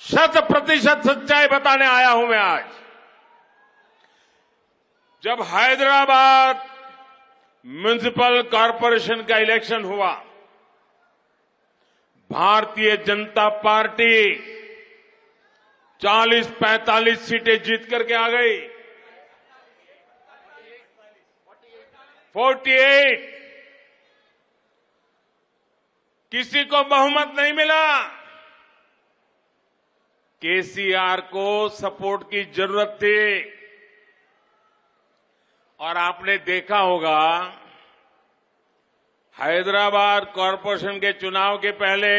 100% सच्चाई बताने आया हूं मैं आज। जब हैदराबाद म्युनिसिपल कॉरपोरेशन का इलेक्शन हुआ, भारतीय जनता पार्टी 40-45 सीटें जीत करके आ गई। 48 किसी को बहुमत नहीं मिला। केसीआर को सपोर्ट की जरूरत थी और आपने देखा होगा हैदराबाद कॉरपोरेशन के चुनाव के पहले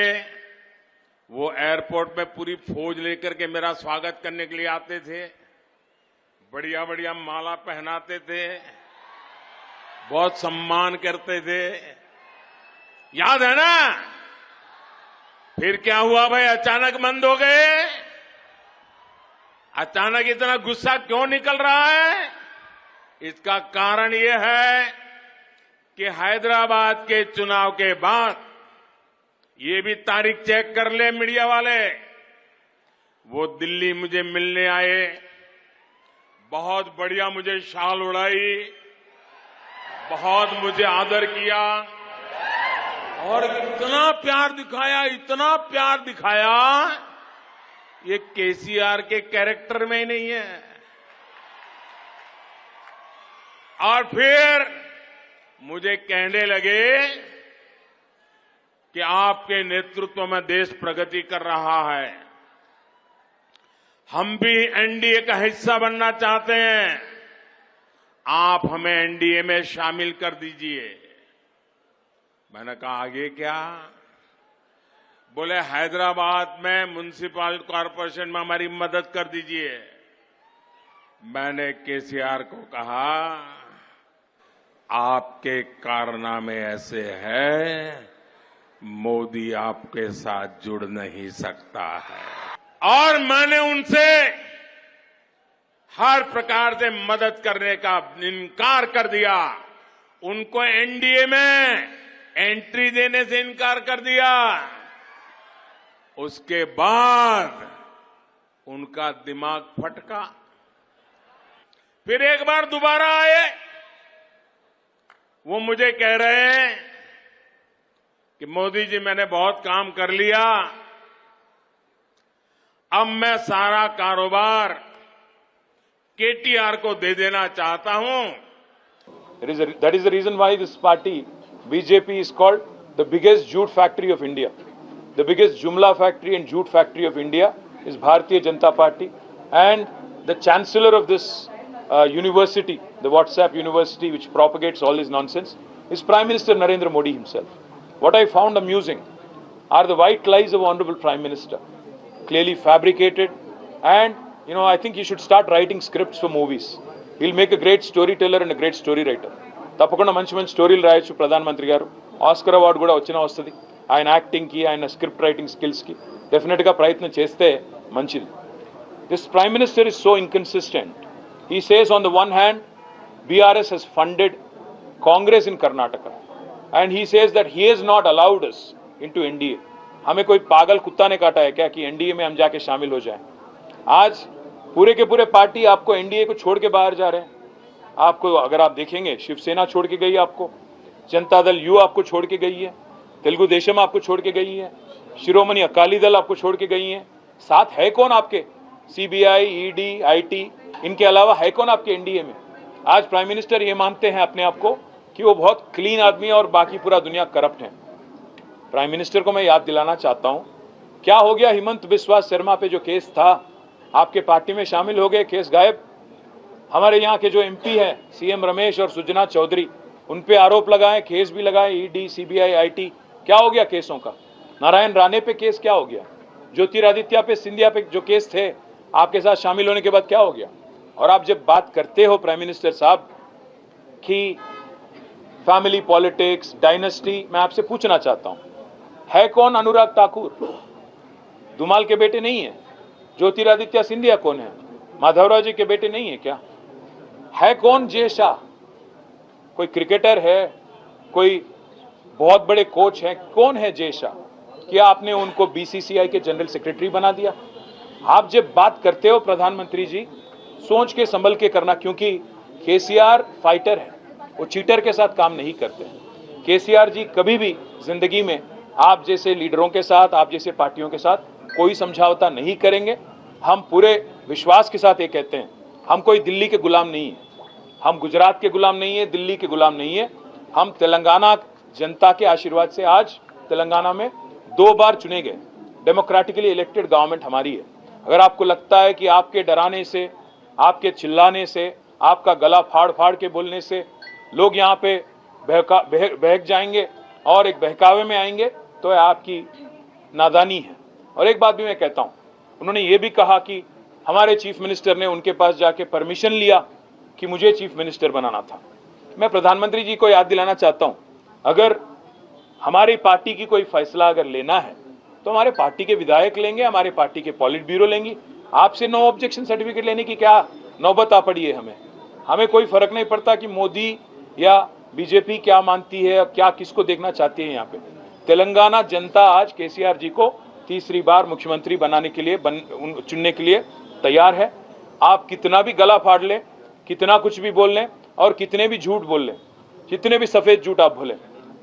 वो एयरपोर्ट में पूरी फौज लेकर के मेरा स्वागत करने के लिए आते थे, बढ़िया बढ़िया माला पहनाते थे, बहुत सम्मान करते थे, याद है ना? फिर क्या हुआ भाई, अचानक बंद हो गए। अचानक इतना गुस्सा क्यों निकल रहा है? इसका कारण यह है कि हैदराबाद के चुनाव के बाद, ये भी तारीख चेक कर ले मीडिया वाले, वो दिल्ली मुझे मिलने आए, बहुत बढ़िया मुझे शाल उड़ाई, बहुत मुझे आदर किया और इतना प्यार दिखाया, ये केसीआर के कैरेक्टर में ही नहीं है। और फिर मुझे कहने लगे कि आपके नेतृत्व में देश प्रगति कर रहा है, हम भी एनडीए का हिस्सा बनना चाहते हैं, आप हमें एनडीए में शामिल कर दीजिए। मैंने कहा आगे क्या? बोले हैदराबाद में म्युनिसिपल कॉरपोरेशन में हमारी मदद कर दीजिए। मैंने केसीआर को कहा आपके कारनामे ऐसे हैं, मोदी आपके साथ जुड़ नहीं सकता है। और मैंने उनसे हर प्रकार से मदद करने का इनकार कर दिया, उनको एनडीए में एंट्री देने से इनकार कर दिया। उसके बाद उनका दिमाग फटका, फिर एक बार दोबारा आए। वो मुझे कह रहे हैं कि मोदी जी मैंने बहुत काम कर लिया, अब मैं सारा कारोबार केटीआर को दे देना चाहता हूं। That is the reason why this party, BJP, is called the biggest jute factory of India. The biggest Jumla factory and jute factory of India is Bharatiya Janata Party. And the chancellor of this university, the WhatsApp university which propagates all this nonsense, is Prime Minister Narendra Modi himself. What I found amusing are the white lies of Honorable Prime Minister, clearly fabricated. And, I think he should start writing scripts for movies. He'll make a great storyteller and a great story writer. తప్పకుండా మంచి మంచి స్టోరీలు రాయొచ్చు ప్రధానమంత్రి గారు. Oscar award కూడా వస్తుంది. ఆయన యాక్టింగ్కి, ఆయన స్క్రిప్ట్ రైటింగ్ స్కిల్స్కి డెఫినెట్గా ప్రయత్నం చేస్తే మంచిది. This Prime Minister is so inconsistent. He says on the one hand, BRS has funded Congress in Karnataka. And he says that he has not allowed us into NDA. हमें कोई पागल कुत्ता ने काटा है क्या कि एनडीए में हम जाके शामिल हो जाएं? आज पूरे के पूरे पार्टी आपको एनडीए को छोड़ के बाहर जा रहे हैं. आपको अगर आप देखेंगे, शिवसेना छोड़ के गई आपको, जनता दल यू आपको छोड़ के गई है, तेलुगु देशम आपको छोड़ के गई है, शिरोमणि अकाली दल आपको छोड़ के गई है. साथ है कौन आपके? सीबीआई, ईडी, आईटी, इनके अलावा है कौन आपके एनडीए में? आज प्राइम मिनिस्टर ये मानते हैं अपने आप को कि वो बहुत क्लीन आदमी है और बाकी पूरा दुनिया करप्ट है. प्राइम मिनिस्टर को मैं याद दिलाना चाहता हूं, क्या हो गया हिमंत बिस्वा शर्मा पे जो केस था, आपके पार्टी में शामिल हो गए, केस गायब. हमारे यहाँ के जो एमपी हैं सीएम रमेश और सुजना चौधरी, उन पे आरोप लगाए, केस भी लगाए, ईडी, सीबीआई, आईटी. क्या हो गया केसों का? नारायण राणे पे केस क्या हो गया? ज्योतिरादित्य पे, सिंधिया पे जो केस थे, आपके साथ शामिल होने के बाद क्या हो गया? और आप जब बात करते हो प्राइम मिनिस्टर साहब कि फैमिली पॉलिटिक्स, डायनेस्टी, मैं आपसे पूछना चाहता हूं, है कौन अनुराग ठाकुर? धुमाल के बेटे नहीं है. ज्योतिरादित्य सिंधिया कौन है? माधवराव जी के बेटे नहीं है क्या? है कौन जय शाह? कोई क्रिकेटर है? कोई बहुत बड़े कोच हैं? कौन है जय शाह? क्या आपने उनको बीसीसीआई के जनरल सेक्रेटरी बना दिया? आप जब बात करते हो प्रधानमंत्री जी, सोच के संभल के करना, क्योंकि केसीआर फाइटर है, वो चीटर के साथ काम नहीं करते हैं। केसीआर जी कभी भी जिंदगी में आप जैसे लीडरों के साथ, आप जैसे पार्टियों के साथ कोई समझौता नहीं करेंगे। हम पूरे विश्वास के साथ ये कहते हैं, हम कोई दिल्ली के गुलाम नहीं है, हम गुजरात के गुलाम नहीं है, दिल्ली के गुलाम नहीं है। हम तेलंगाना जनता के आशीर्वाद से आज तेलंगाना में 2 बार चुने गए, डेमोक्रेटिकली इलेक्टेड गवर्नमेंट हमारी है। अगर आपको लगता है कि आपके डराने से, आपके चिल्लाने से, आपका गला फाड़ फाड़ के बोलने से लोग यहाँ पे बहक जाएंगे और एक बहकावे में आएंगे, तो आपकी नादानी है। और एक बात भी मैं कहता हूँ, उन्होंने ये भी कहा कि हमारे चीफ मिनिस्टर ने उनके पास जाके परमिशन लिया कि मुझे चीफ मिनिस्टर बनाना था। मैं प्रधानमंत्री जी को याद दिलाना चाहता हूँ, अगर हमारी पार्टी की कोई फैसला अगर लेना है तो हमारे पार्टी के विधायक लेंगे, हमारे पार्टी के पॉलिट ब्यूरो लेंगी। आपसे नो ऑब्जेक्शन सर्टिफिकेट लेने की क्या नौबत आ पड़ी है? हमें कोई फर्क नहीं पड़ता कि मोदी या बीजेपी क्या मानती है, क्या किसको देखना चाहती है। यहाँ पे तेलंगाना जनता आज केसीआर जी को तीसरी बार मुख्यमंत्री बनाने के लिए चुनने के लिए तैयार है। आप कितना भी गला फाड़ लें, कितना कुछ भी बोल लें और कितने भी झूठ बोल लें, जितने भी सफेद झूठ आप बोलें,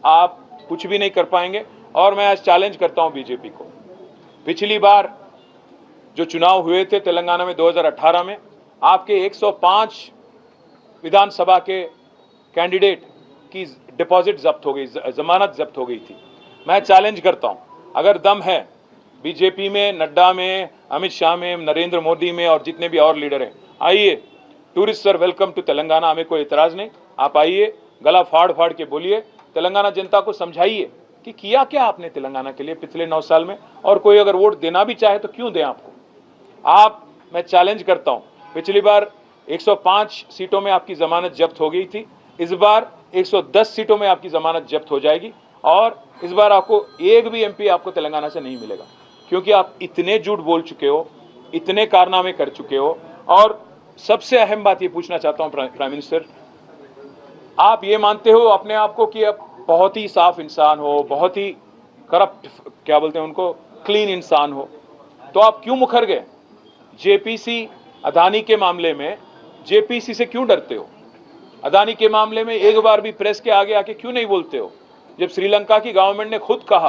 आप कुछ भी नहीं कर पाएंगे। और मैं आज चैलेंज करता हूं बीजेपी को, पिछली बार जो चुनाव हुए थे तेलंगाना में 2018 में, आपके 105 विधानसभा के कैंडिडेट की डिपॉजिट जब्त हो गई, जमानत जब्त हो गई थी। मैं चैलेंज करता हूं, अगर दम है बीजेपी में, नड्डा में, अमित शाह में, नरेंद्र मोदी में और जितने भी और लीडर हैं, आइए, tourist sir welcome to Telangana, हमें कोई इतराज नहीं। आप आइए, गला फाड़ फाड़ के बोलिए, तेलंगाना जनता को समझाइए कि किया क्या आपने तेलंगाना के लिए पिछले 9 साल में, और कोई अगर वोट देना भी चाहे तो क्यों दें आपको। मैं चैलेंज करता हूं, पिछली बार 105 सीटों में आपकी जमानत जब्त हो गई थी, इस बार 110 सीटों में आपकी जमानत जब्त हो जाएगी और इस बार आपको एक भी एमपी आपको तेलंगाना से नहीं मिलेगा, क्योंकि आप इतने झूठ बोल चुके हो, इतने कारनामे कर चुके हो। और सबसे अहम बात ये पूछना चाहता हूं प्राइम मिनिस्टर, आप ये मानते हो अपने आप को कि आप बहुत ही साफ इंसान हो, बहुत ही करप्ट, क्या बोलते हैं उनको, क्लीन इंसान हो, तो आप क्यों मुखर गए? जेपीसी अदानी के मामले में जेपीसी से क्यों डरते हो? अदानी के मामले में एक बार भी प्रेस के आगे आके क्यों नहीं बोलते हो? जब श्रीलंका की गवर्नमेंट ने खुद कहा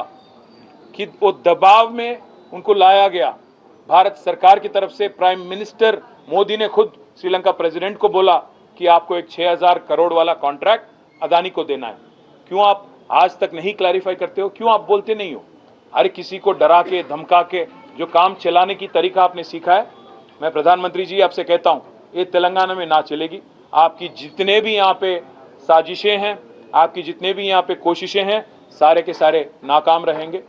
कि वो दबाव में उनको लाया गया, भारत सरकार की तरफ से प्राइम मिनिस्टर मोदी ने खुद श्रीलंका प्रेसिडेंट को बोला कि आपको एक 6000 करोड़ वाला कॉन्ट्रैक्ट अदानी को देना है, क्यों आप आज तक नहीं क्लैरिफाई करते हो? क्यों आप बोलते नहीं हो? हर किसी को डरा के, धमका के जो काम चलाने की तरीका आपने सीखा है, मैं प्रधानमंत्री जी आपसे कहता हूं, ये तेलंगाना में ना चलेगी। आपकी जितने भी यहाँ पे साजिशें हैं, आपकी जितने भी यहाँ पे कोशिशें हैं, सारे के सारे नाकाम रहेंगे।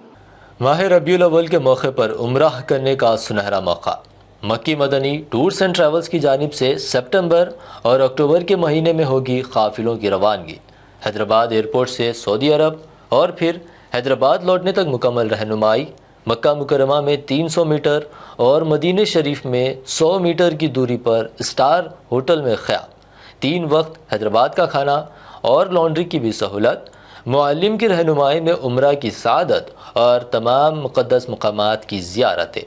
माह रबीउल अव्वल के मौके पर उम्राह करने का सुनहरा मौका। मक्की मदनी टूर्स एंड ट्रैवल्स की जानिब से सितंबर और अक्टूबर के महीने में होगी काफिलों की रवानगी। हैदराबाद एयरपोर्ट से सऊदी अरब और फिर हैदराबाद लौटने तक मुकम्मल रहनुमाई। मक्का मुकरमा में 300 मीटर और मदीने शरीफ में 100 मीटर की दूरी पर स्टार होटल में ख्याम। 3 वक्त हैदराबाद का खाना और लॉन्ड्री की भी सहूलत। मुअल्लिम की रहनुमाई में उम्रा की सादत और तमाम मुक़द्दस मकामात की ज़ियारतें।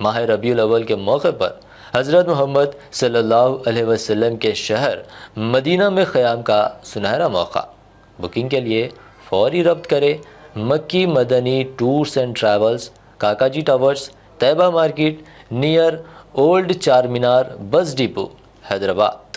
माह रबीउल अव्वल के मौके पर हज़रत मोहम्मद सल्लल्लाहु अलैहि वसल्लम के शहर मदीना में क़याम का सुनहरा मौका। बुकिंग के लिए फ़ौरी रब्त करें Makki Madani tours and travels, Kakaji towers, Taiba market, near old Char Minar, bus depot, Hyderabad.